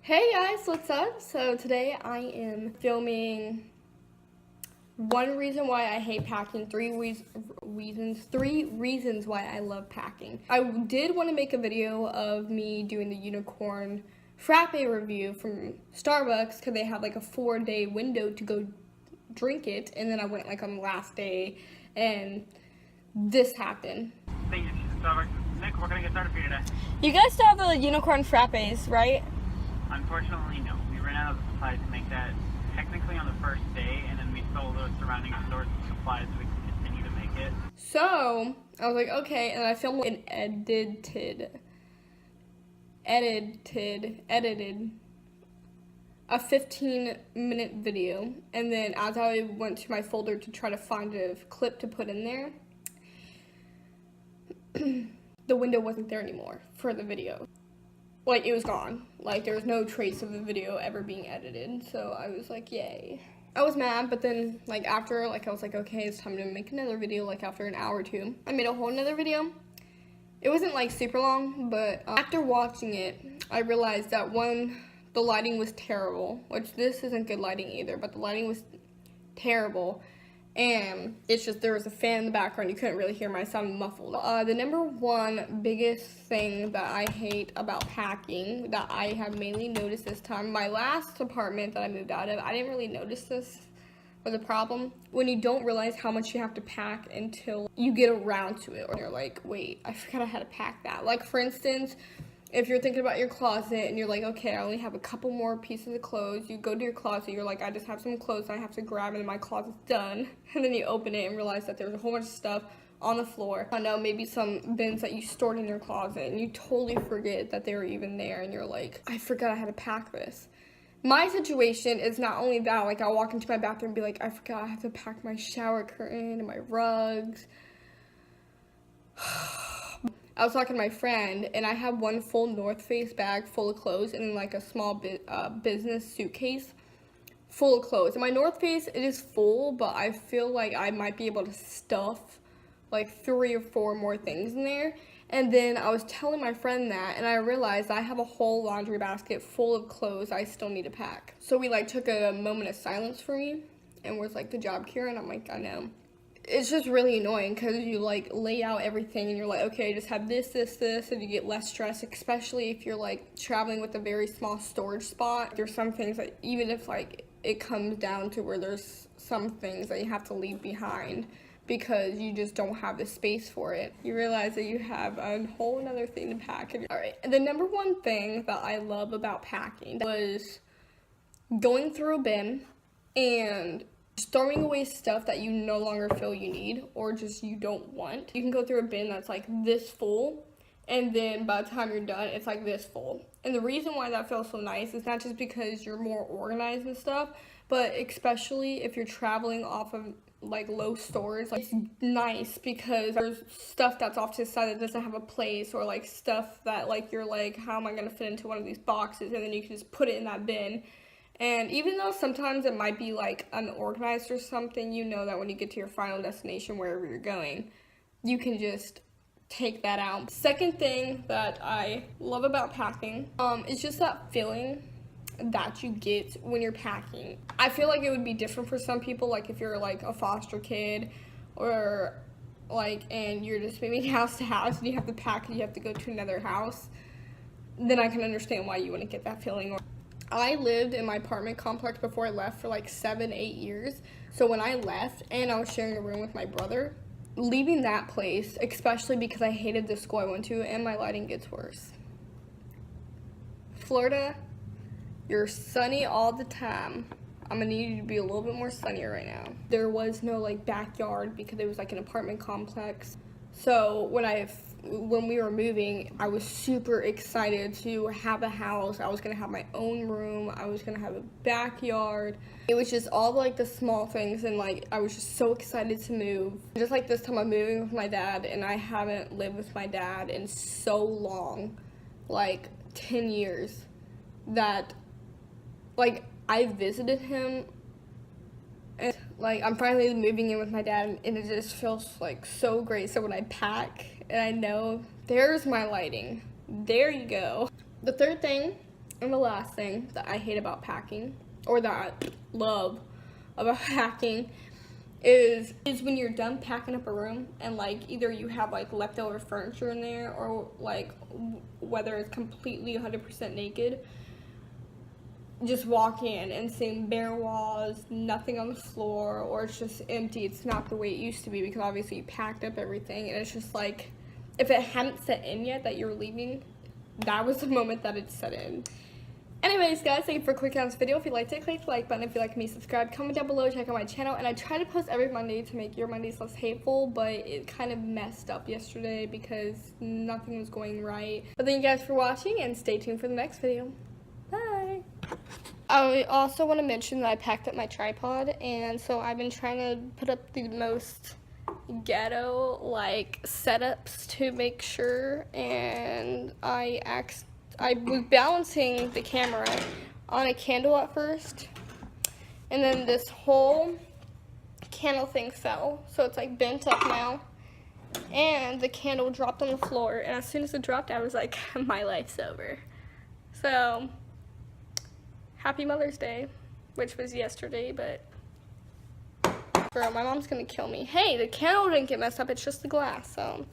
Hey guys, what's up? So today I am filming one reason why I hate packing, three reasons why I love packing. I did want to make a video of me doing the unicorn frappe review from Starbucks because they have like a 4-day window to go drink it, and then I went like on the last day and this happened. Thank you, Starbucks. Nick, we're gonna get started for you today. You guys still have the unicorn frappes, right? Unfortunately, no. We ran out of supplies to make that technically on the first day, and then we sold those surrounding stores with supplies so we can continue to make it. So I was like, okay, and I filmed an edited a 15-minute video, and then as I went to my folder to try to find a clip to put in there, the window wasn't there anymore for the video. Like, it was gone. Like, there was no trace of the video ever being edited, so I was like, yay. I was mad, but then, like, after, like, I was like, okay, it's time to make another video, like, after an hour or two. I made a whole nother video. It wasn't, like, super long, but after watching it, I realized that, one, the lighting was terrible, which this isn't good lighting either, but the lighting was terrible. And it's just, there was a fan in the background. You couldn't really hear my sound muffled. The number one biggest thing that I hate about packing that I have mainly noticed this time, my last apartment that I moved out of, I didn't really notice this was a problem. When you don't realize how much you have to pack until you get around to it, or you're like, wait, I forgot I had to pack that. Like, for instance, if you're thinking about your closet and you're like, okay, I only have a couple more pieces of clothes, you go to your closet, you're like, I just have some clothes I have to grab and my closet's done. And then you open it and realize that there's a whole bunch of stuff on the floor. I know, maybe some bins that you stored in your closet and you totally forget that they were even there and you're like, I forgot I had to pack this. My situation is not only that, like, I'll walk into my bathroom and be like, I forgot I have to pack my shower curtain and my rugs. I was talking to my friend, and I have one full North Face bag full of clothes, and then like a small business suitcase full of clothes. And my North Face, it is full, but I feel like I might be able to stuff like 3 or 4 more things in there. And then I was telling my friend that, and I realized I have a whole laundry basket full of clothes I still need to pack. So we like took a moment of silence for me, and was like, good job, Kira. And I'm like, I know. It's just really annoying because you like lay out everything and you're like, okay, just have this, and you get less stress, especially if you're like traveling with a very small storage spot. There's some things that even if like it comes down to where there's some things that you have to leave behind because you just don't have the space for it, you realize that you have a whole another thing to pack. All right, and the number one thing that I love about packing was going through a bin and throwing away stuff that you no longer feel you need or just you don't want. You can go through a bin that's like this full, and then by the time you're done, it's like this full. And the reason why that feels so nice is not just because you're more organized and stuff, but especially if you're traveling off of like low stores, like, it's nice because there's stuff that's off to the side that doesn't have a place, or like stuff that like you're like, how am I gonna fit into one of these boxes? And then you can just put it in that bin. And even though sometimes it might be like unorganized or something, you know that when you get to your final destination, wherever you're going, you can just take that out. Second thing that I love about packing is just that feeling that you get when you're packing. I feel like it would be different for some people, like if you're like a foster kid or like, and you're just moving house to house and you have to pack and you have to go to another house, then I can understand why you wouldn't get that feeling. I lived in my apartment complex before I left for like 7-8 years. So when I left and I was sharing a room with my brother, leaving that place, especially because I hated the school I went to and my lighting gets worse. Florida, you're sunny all the time. I'm gonna need you to be a little bit more sunnier right now. There was no like backyard because it was like an apartment complex. So when we were moving, I was super excited to have a house. I was gonna have my own room. I was gonna have a backyard. It was just all like the small things, and like I was just so excited to move. Just like this time I'm moving with my dad, and I haven't lived with my dad in so long, like 10 years, that like I visited him. And like I'm finally moving in with my dad, and it just feels like so great. So when I pack and I know there's my lighting, there you go. The third thing And the last thing that I hate about packing, or that I love about packing, is when you're done packing up a room and like either you have like leftover furniture in there, or like whether it's completely 100% naked, just walk in and seeing bare walls, nothing on the floor, or it's just empty. It's not the way it used to be, because obviously you packed up everything, and it's just like, if it hadn't set in yet that you're leaving, that was the moment that it set in. Anyways, guys, thank you for clicking on this video. If you liked it, click the like button. If you like me, subscribe, comment down below, check out my channel. And I try to post every Monday to make your Mondays less hateful, but it kind of messed up yesterday because nothing was going right. But thank you guys for watching, and stay tuned for the next video. Bye! I also want to mention that I packed up my tripod, and so I've been trying to put up the most ghetto, like, setups to make sure, and I was balancing the camera on a candle at first, and then this whole candle thing fell, so it's like bent up now, and the candle dropped on the floor, and as soon as it dropped, I was like, my life's over. So, happy Mother's Day, which was yesterday, but bro, my mom's gonna kill me. Hey, the candle didn't get messed up, it's just the glass, so